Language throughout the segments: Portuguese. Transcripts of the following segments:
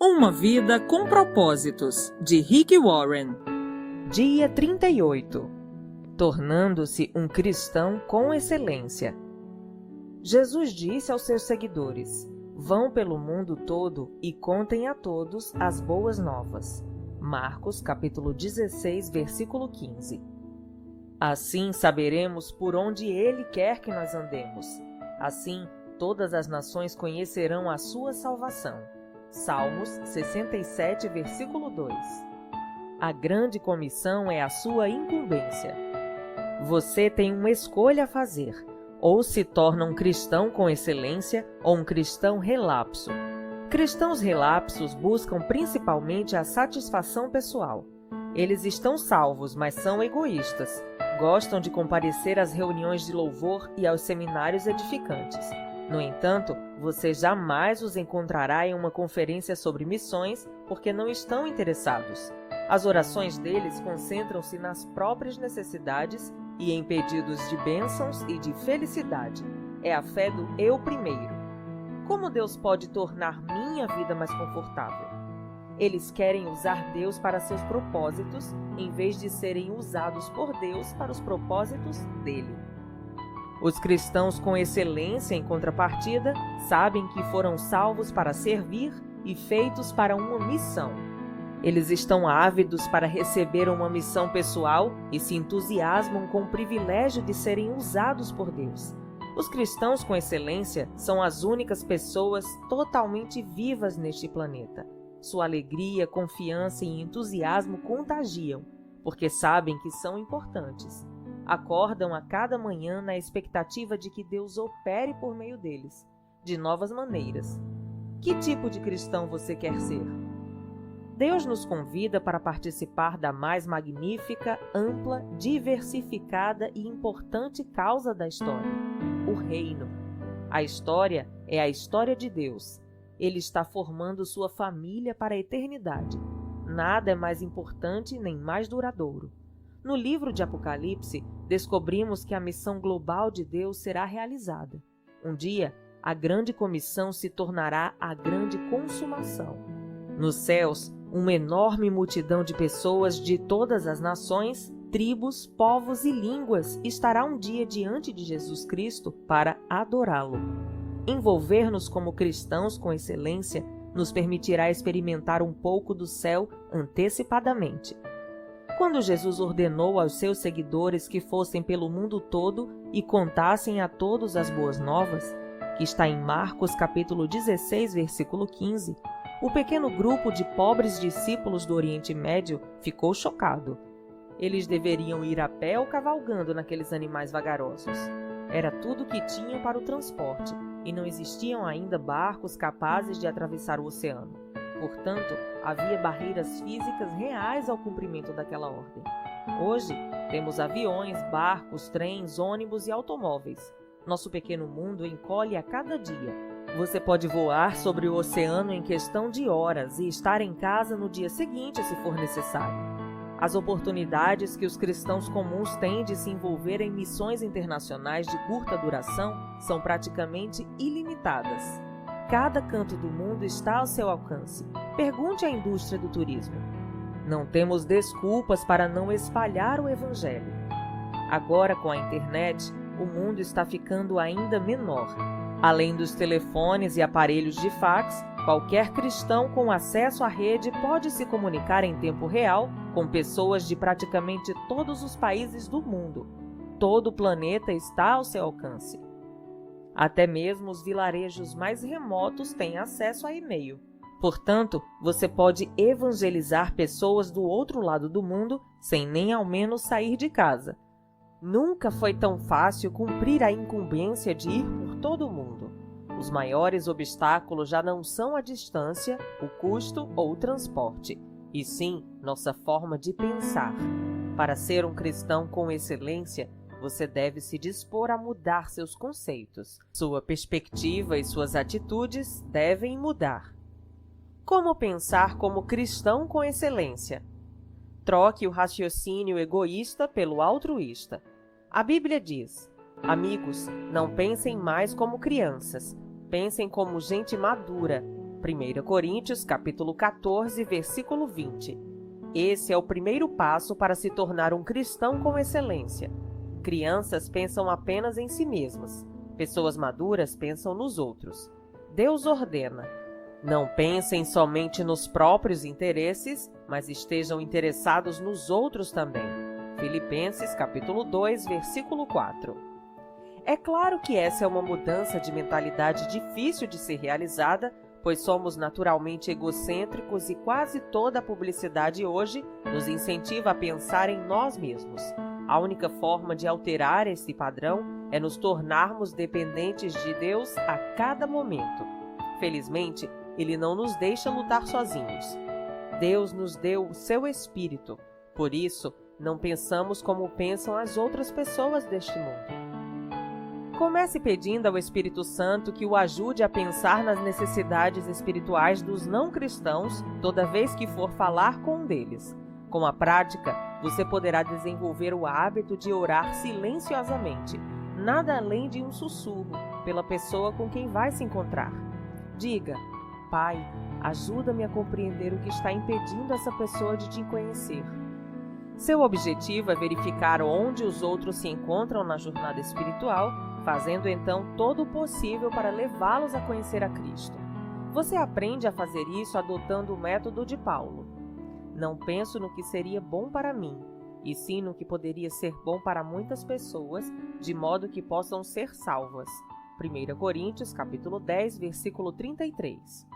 Uma vida com propósitos, de Rick Warren. Dia 38. Tornando-se um cristão com excelência. Jesus disse aos seus seguidores: vão pelo mundo todo e contem a todos as boas novas. Marcos, capítulo 16, versículo 15. Assim saberemos por onde Ele quer que nós andemos. Assim, todas as nações conhecerão a sua salvação. Salmos 67, versículo 2. A grande comissão é a sua incumbência. Você tem uma escolha a fazer: ou se torna um cristão com excelência ou um cristão relapso. Cristãos relapsos buscam principalmente a satisfação pessoal. Eles estão salvos, mas são egoístas. Gostam de comparecer às reuniões de louvor e aos seminários edificantes. No entanto, você jamais os encontrará em uma conferência sobre missões porque não estão interessados. As orações deles concentram-se nas próprias necessidades e em pedidos de bênçãos e de felicidade. É a fé do eu primeiro. Como Deus pode tornar minha vida mais confortável? Eles querem usar Deus para seus propósitos, em vez de serem usados por Deus para os propósitos dele. Os cristãos com excelência, em contrapartida, sabem que foram salvos para servir e feitos para uma missão. Eles estão ávidos para receber uma missão pessoal e se entusiasmam com o privilégio de serem usados por Deus. Os cristãos com excelência são as únicas pessoas totalmente vivas neste planeta. Sua alegria, confiança e entusiasmo contagiam, porque sabem que são importantes. Acordam a cada manhã na expectativa de que Deus opere por meio deles, de novas maneiras. Que tipo de cristão você quer ser? Deus nos convida para participar da mais magnífica, ampla, diversificada e importante causa da história: o reino. A história é a história de Deus. Ele está formando sua família para a eternidade. Nada é mais importante nem mais duradouro. No livro de Apocalipse, descobrimos que a missão global de Deus será realizada. Um dia, a grande comissão se tornará a grande consumação. Nos céus, uma enorme multidão de pessoas de todas as nações, tribos, povos e línguas estará um dia diante de Jesus Cristo para adorá-lo. Envolver-nos como cristãos com excelência nos permitirá experimentar um pouco do céu antecipadamente. Quando Jesus ordenou aos seus seguidores que fossem pelo mundo todo e contassem a todos as boas novas, que está em Marcos capítulo 16, versículo 15, o pequeno grupo de pobres discípulos do Oriente Médio ficou chocado. Eles deveriam ir a pé ou cavalgando naqueles animais vagarosos. Era tudo o que tinham para o transporte, e não existiam ainda barcos capazes de atravessar o oceano. Portanto, havia barreiras físicas reais ao cumprimento daquela ordem. Hoje, temos aviões, barcos, trens, ônibus e automóveis. Nosso pequeno mundo encolhe a cada dia. Você pode voar sobre o oceano em questão de horas e estar em casa no dia seguinte, se for necessário. As oportunidades que os cristãos comuns têm de se envolver em missões internacionais de curta duração são praticamente ilimitadas. Cada canto do mundo está ao seu alcance. Pergunte à indústria do turismo. Não temos desculpas para não espalhar o Evangelho. Agora, com a internet, o mundo está ficando ainda menor. Além dos telefones e aparelhos de fax, qualquer cristão com acesso à rede pode se comunicar em tempo real com pessoas de praticamente todos os países do mundo. Todo o planeta está ao seu alcance. Até mesmo os vilarejos mais remotos têm acesso a e-mail. Portanto, você pode evangelizar pessoas do outro lado do mundo sem nem ao menos sair de casa. Nunca foi tão fácil cumprir a incumbência de ir por todo o mundo. Os maiores obstáculos já não são a distância, o custo ou o transporte, e sim nossa forma de pensar. Para ser um cristão com excelência, você deve se dispor a mudar seus conceitos. Sua perspectiva e suas atitudes devem mudar. Como pensar como cristão com excelência? Troque o raciocínio egoísta pelo altruísta. A Bíblia diz: amigos, não pensem mais como crianças, pensem como gente madura. 1 Coríntios, capítulo 14, versículo 20. Esse é o primeiro passo para se tornar um cristão com excelência. Crianças pensam apenas em si mesmas. Pessoas maduras pensam nos outros. Deus ordena: não pensem somente nos próprios interesses, mas estejam interessados nos outros também. Filipenses, capítulo 2, versículo 4. É claro que essa é uma mudança de mentalidade difícil de ser realizada, pois somos naturalmente egocêntricos e quase toda a publicidade hoje nos incentiva a pensar em nós mesmos. A única forma de alterar esse padrão é nos tornarmos dependentes de Deus a cada momento. Felizmente, Ele não nos deixa lutar sozinhos. Deus nos deu o seu Espírito. Por isso, não pensamos como pensam as outras pessoas deste mundo. Comece pedindo ao Espírito Santo que o ajude a pensar nas necessidades espirituais dos não cristãos toda vez que for falar com um deles. Com a prática, você poderá desenvolver o hábito de orar silenciosamente, nada além de um sussurro, pela pessoa com quem vai se encontrar. Diga: Pai, ajuda-me a compreender o que está impedindo essa pessoa de te conhecer. Seu objetivo é verificar onde os outros se encontram na jornada espiritual, fazendo então todo o possível para levá-los a conhecer a Cristo. Você aprende a fazer isso adotando o método de Paulo. Não penso no que seria bom para mim, e sim no que poderia ser bom para muitas pessoas, de modo que possam ser salvas. 1 Coríntios, capítulo 10, versículo 33.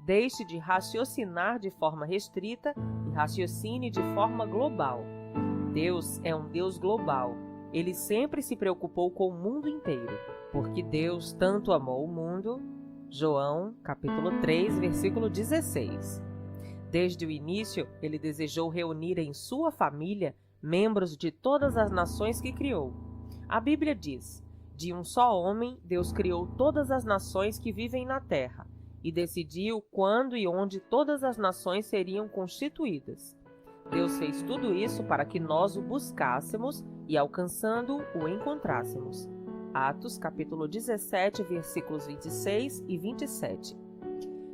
Deixe de raciocinar de forma restrita e raciocine de forma global. Deus é um Deus global. Ele sempre se preocupou com o mundo inteiro, porque Deus tanto amou o mundo. João, capítulo 3, versículo 16. Desde o início, ele desejou reunir em sua família membros de todas as nações que criou. A Bíblia diz: de um só homem, Deus criou todas as nações que vivem na terra, e decidiu quando e onde todas as nações seriam constituídas. Deus fez tudo isso para que nós o buscássemos e, alcançando-o, o encontrássemos. Atos, capítulo 17, versículos 26 e 27.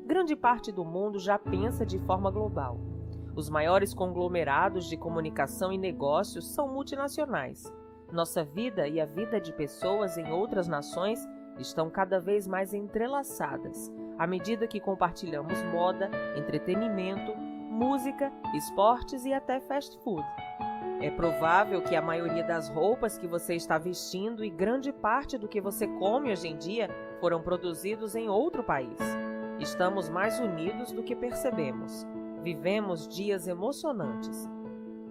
Grande parte do mundo já pensa de forma global. Os maiores conglomerados de comunicação e negócios são multinacionais. Nossa vida e a vida de pessoas em outras nações estão cada vez mais entrelaçadas, à medida que compartilhamos moda, entretenimento, música, esportes e até fast food. É provável que a maioria das roupas que você está vestindo e grande parte do que você come hoje em dia foram produzidos em outro país. Estamos mais unidos do que percebemos. Vivemos dias emocionantes.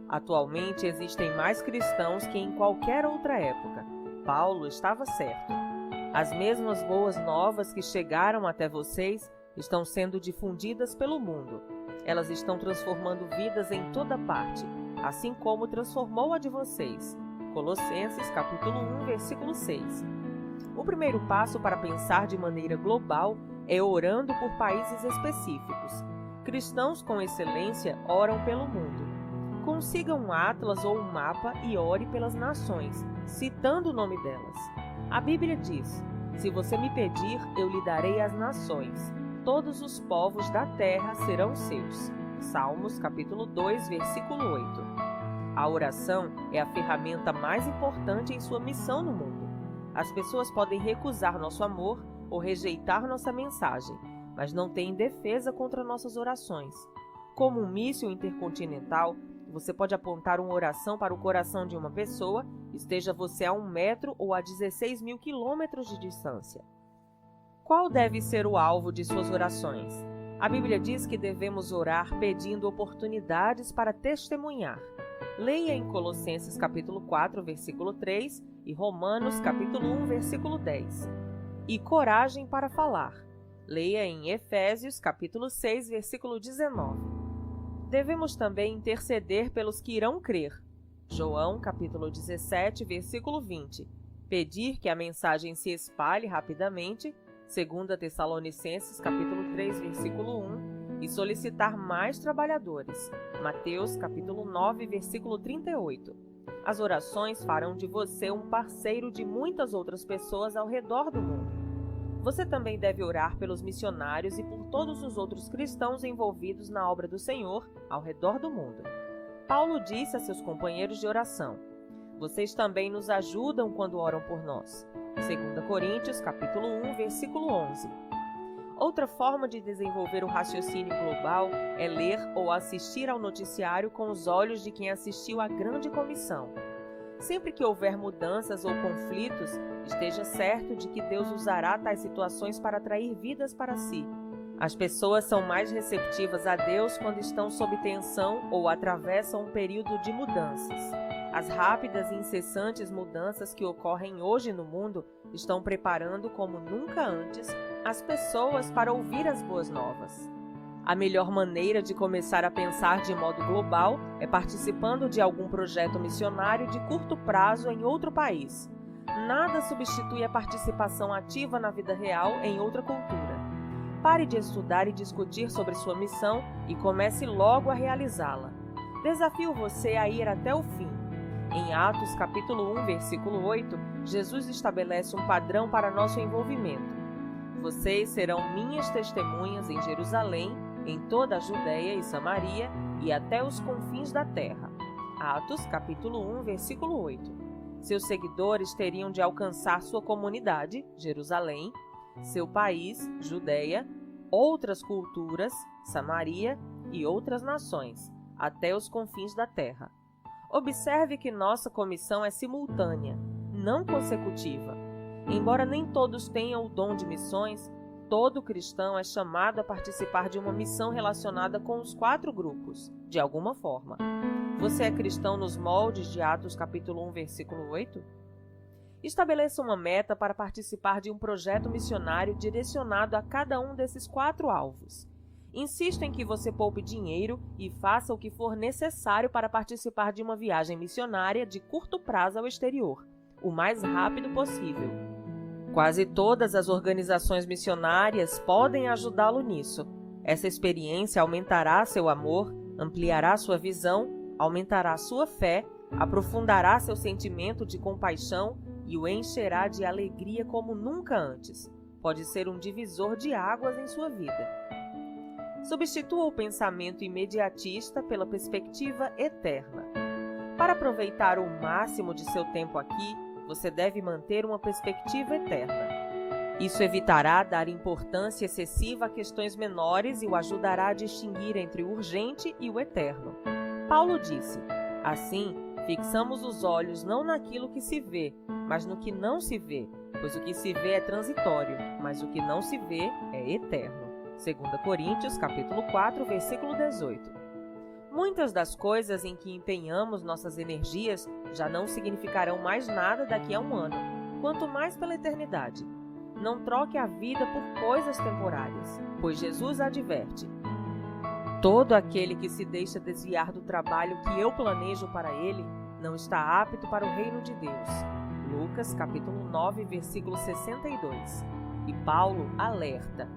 Atualmente existem mais cristãos que em qualquer outra época. Paulo estava certo. As mesmas boas novas que chegaram até vocês estão sendo difundidas pelo mundo. Elas estão transformando vidas em toda parte, assim como transformou a de vocês. Colossenses, capítulo 1, versículo 6. O primeiro passo para pensar de maneira global é orando por países específicos. Cristãos com excelência oram pelo mundo. Consiga um atlas ou um mapa e ore pelas nações, citando o nome delas. A Bíblia diz: se você me pedir, eu lhe darei as nações. Todos os povos da terra serão seus. Salmos, capítulo 2, versículo 8. A oração é a ferramenta mais importante em sua missão no mundo. As pessoas podem recusar nosso amor ou rejeitar nossa mensagem, mas não têm defesa contra nossas orações. Como um míssil intercontinental, você pode apontar uma oração para o coração de uma pessoa, esteja você a 1 metro ou a 16 mil quilômetros de distância. Qual deve ser o alvo de suas orações? A Bíblia diz que devemos orar pedindo oportunidades para testemunhar. Leia em Colossenses capítulo 4, versículo 3 e Romanos capítulo 1, versículo 10. E coragem para falar. Leia em Efésios capítulo 6, versículo 19. Devemos também interceder pelos que irão crer. João capítulo 17, versículo 20. Pedir que a mensagem se espalhe rapidamente. 2 Tessalonicenses capítulo 3, versículo 1, e solicitar mais trabalhadores. Mateus capítulo 9, versículo 38. As orações farão de você um parceiro de muitas outras pessoas ao redor do mundo. Você também deve orar pelos missionários e por todos os outros cristãos envolvidos na obra do Senhor ao redor do mundo. Paulo disse a seus companheiros de oração: vocês também nos ajudam quando oram por nós. 2 Coríntios, capítulo 1, versículo 11. Outra forma de desenvolver o raciocínio global é ler ou assistir ao noticiário com os olhos de quem assistiu à grande comissão. Sempre que houver mudanças ou conflitos, esteja certo de que Deus usará tais situações para atrair vidas para si. As pessoas são mais receptivas a Deus quando estão sob tensão ou atravessam um período de mudanças. As rápidas e incessantes mudanças que ocorrem hoje no mundo estão preparando, como nunca antes, as pessoas para ouvir as boas novas. A melhor maneira de começar a pensar de modo global é participando de algum projeto missionário de curto prazo em outro país. Nada substitui a participação ativa na vida real em outra cultura. Pare de estudar e discutir sobre sua missão e comece logo a realizá-la. Desafio você a ir até o fim. Em Atos capítulo 1, versículo 8, Jesus estabelece um padrão para nosso envolvimento. Vocês serão minhas testemunhas em Jerusalém, em toda a Judéia e Samaria e até os confins da terra. Atos capítulo 1, versículo 8. Seus seguidores teriam de alcançar sua comunidade, Jerusalém, seu país, Judéia, outras culturas, Samaria e outras nações, até os confins da terra. Observe que nossa comissão é simultânea, não consecutiva. Embora nem todos tenham o dom de missões, todo cristão é chamado a participar de uma missão relacionada com os 4 grupos, de alguma forma. Você é cristão nos moldes de Atos capítulo 1, versículo 8? Estabeleça uma meta para participar de um projeto missionário direcionado a cada um desses 4 alvos. Insisto em que você poupe dinheiro e faça o que for necessário para participar de uma viagem missionária de curto prazo ao exterior, o mais rápido possível. Quase todas as organizações missionárias podem ajudá-lo nisso. Essa experiência aumentará seu amor, ampliará sua visão, aumentará sua fé, aprofundará seu sentimento de compaixão e o encherá de alegria como nunca antes. Pode ser um divisor de águas em sua vida. Substitua o pensamento imediatista pela perspectiva eterna. Para aproveitar o máximo de seu tempo aqui, você deve manter uma perspectiva eterna. Isso evitará dar importância excessiva a questões menores e o ajudará a distinguir entre o urgente e o eterno. Paulo disse: assim, fixamos os olhos não naquilo que se vê, mas no que não se vê, pois o que se vê é transitório, mas o que não se vê é eterno. 2 Coríntios, capítulo 4, versículo 18. Muitas das coisas em que empenhamos nossas energias já não significarão mais nada daqui a um ano, quanto mais pela eternidade. Não troque a vida por coisas temporárias, pois Jesus adverte: todo aquele que se deixa desviar do trabalho que eu planejo para ele não está apto para o reino de Deus. Lucas, capítulo 9, versículo 62. E Paulo alerta: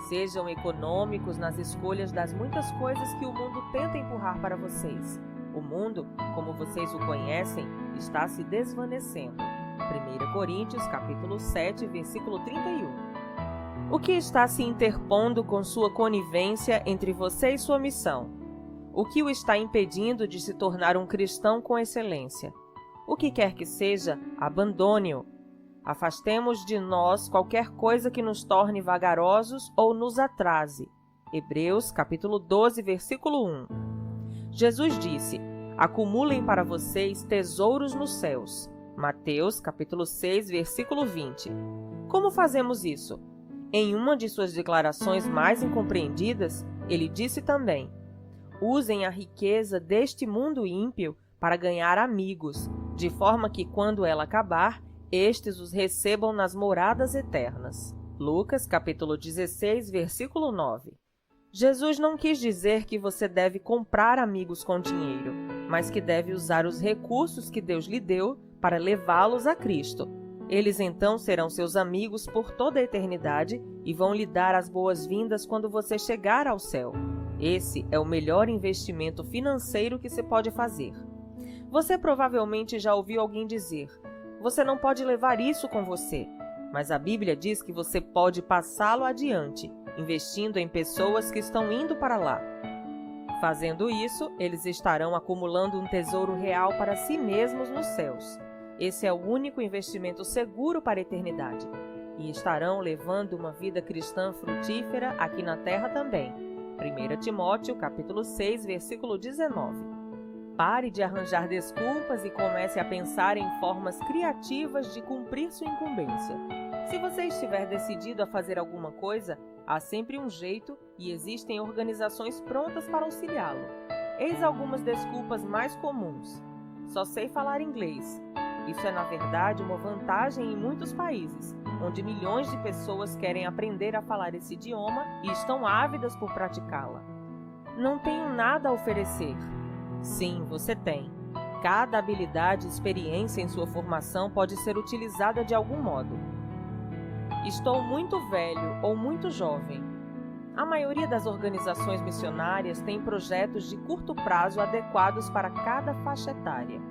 sejam econômicos nas escolhas das muitas coisas que o mundo tenta empurrar para vocês. O mundo, como vocês o conhecem, está se desvanecendo. 1 Coríntios, capítulo 7, versículo 31. O que está se interpondo com sua conivência entre você e sua missão? O que o está impedindo de se tornar um cristão com excelência? O que quer que seja, abandone-o. Afastemos de nós qualquer coisa que nos torne vagarosos ou nos atrase. Hebreus, capítulo 12, versículo 1. Jesus disse: acumulem para vocês tesouros nos céus. Mateus, capítulo 6, versículo 20. Como fazemos isso? Em uma de suas declarações mais incompreendidas, ele disse também: usem a riqueza deste mundo ímpio para ganhar amigos, de forma que, quando ela acabar, estes os recebam nas moradas eternas. Lucas, capítulo 16, versículo 9. Jesus não quis dizer que você deve comprar amigos com dinheiro, mas que deve usar os recursos que Deus lhe deu para levá-los a Cristo. Eles então serão seus amigos por toda a eternidade e vão lhe dar as boas-vindas quando você chegar ao céu. Esse é o melhor investimento financeiro que se pode fazer. Você provavelmente já ouviu alguém dizer: você não pode levar isso com você. mas a Bíblia diz que você pode passá-lo adiante, investindo em pessoas que estão indo para lá. Fazendo isso, eles estarão acumulando um tesouro real para si mesmos nos céus. Esse é o único investimento seguro para a eternidade. E estarão levando uma vida cristã frutífera aqui na terra também. 1 Timóteo, capítulo 6, versículo 19. Pare de arranjar desculpas e comece a pensar em formas criativas de cumprir sua incumbência. Se você estiver decidido a fazer alguma coisa, há sempre um jeito e existem organizações prontas para auxiliá-lo. Eis algumas desculpas mais comuns. Só sei falar inglês. Isso é, na verdade, uma vantagem em muitos países, onde milhões de pessoas querem aprender a falar esse idioma e estão ávidas por praticá-la. Não tenho nada a oferecer. Sim, você tem. Cada habilidade e experiência em sua formação pode ser utilizada de algum modo. Estou muito velho ou muito jovem. A maioria das organizações missionárias tem projetos de curto prazo adequados para cada faixa etária.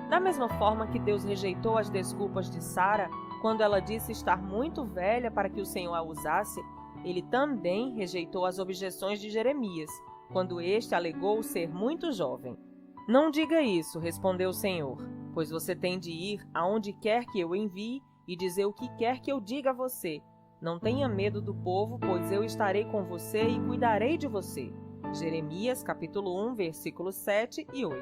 Da mesma forma que Deus rejeitou as desculpas de Sara quando ela disse estar muito velha para que o Senhor a usasse, Ele também rejeitou as objeções de Jeremias, quando este alegou ser muito jovem. Não diga isso, respondeu o Senhor, pois você tem de ir aonde quer que eu envie e dizer o que quer que eu diga a você. Não tenha medo do povo, pois eu estarei com você e cuidarei de você. Jeremias, capítulo 1, versículos 7 e 8.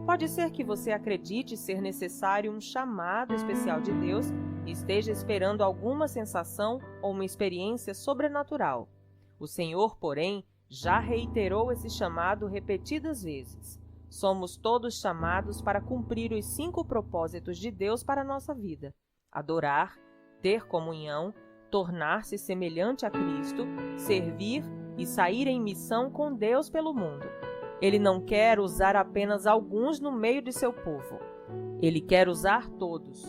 Pode ser que você acredite ser necessário um chamado especial de Deus e esteja esperando alguma sensação ou uma experiência sobrenatural. O Senhor, porém, já reiterou esse chamado repetidas vezes. Somos todos chamados para cumprir os 5 propósitos de Deus para a nossa vida: adorar, ter comunhão, tornar-se semelhante a Cristo, servir e sair em missão com Deus pelo mundo. Ele não quer usar apenas alguns no meio de seu povo. Ele quer usar todos.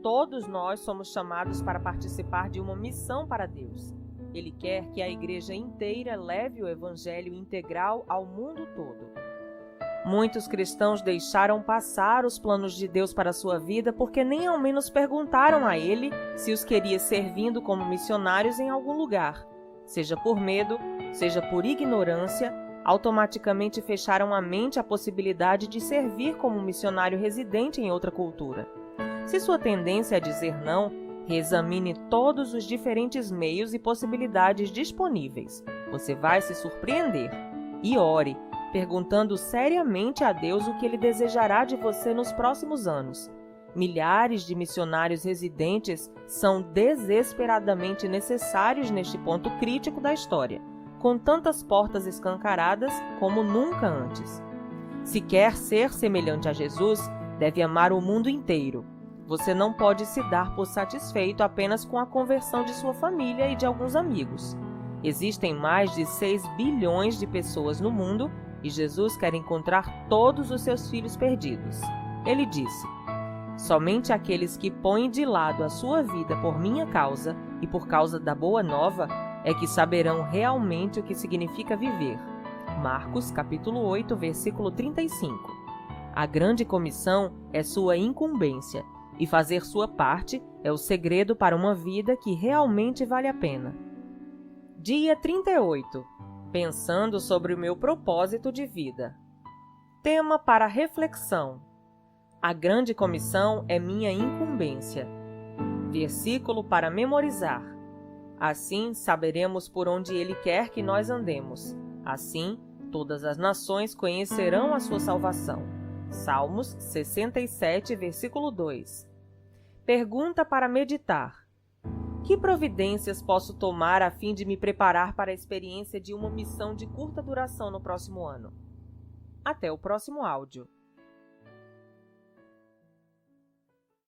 Todos nós somos chamados para participar de uma missão para Deus. Ele quer que a igreja inteira leve o evangelho integral ao mundo todo. Muitos cristãos deixaram passar os planos de Deus para a sua vida porque nem ao menos perguntaram a Ele se os queria servindo como missionários em algum lugar. Seja por medo, seja por ignorância, automaticamente fecharam a mente à possibilidade de servir como missionário residente em outra cultura. Se sua tendência é dizer não, reexamine todos os diferentes meios e possibilidades disponíveis. Você vai se surpreender. E ore, perguntando seriamente a Deus o que Ele desejará de você nos próximos anos. Milhares de missionários residentes são desesperadamente necessários neste ponto crítico da história, com tantas portas escancaradas como nunca antes. Se quer ser semelhante a Jesus, deve amar o mundo inteiro. Você não pode se dar por satisfeito apenas com a conversão de sua família e de alguns amigos. Existem mais de 6 bilhões de pessoas no mundo e Jesus quer encontrar todos os seus filhos perdidos. Ele disse: somente aqueles que põem de lado a sua vida por minha causa e por causa da boa nova é que saberão realmente o que significa viver. Marcos, capítulo 8, versículo 35. A grande comissão é sua incumbência, e fazer sua parte é o segredo para uma vida que realmente vale a pena. Dia 38. Pensando sobre o meu propósito de vida. Tema para reflexão. A grande comissão é minha incumbência. Versículo para memorizar. Assim saberemos por onde Ele quer que nós andemos. Assim, todas as nações conhecerão a sua salvação. Salmos 67, versículo 2. Pergunta para meditar. Que providências posso tomar a fim de me preparar para a experiência de uma missão de curta duração no próximo ano? Até o próximo áudio.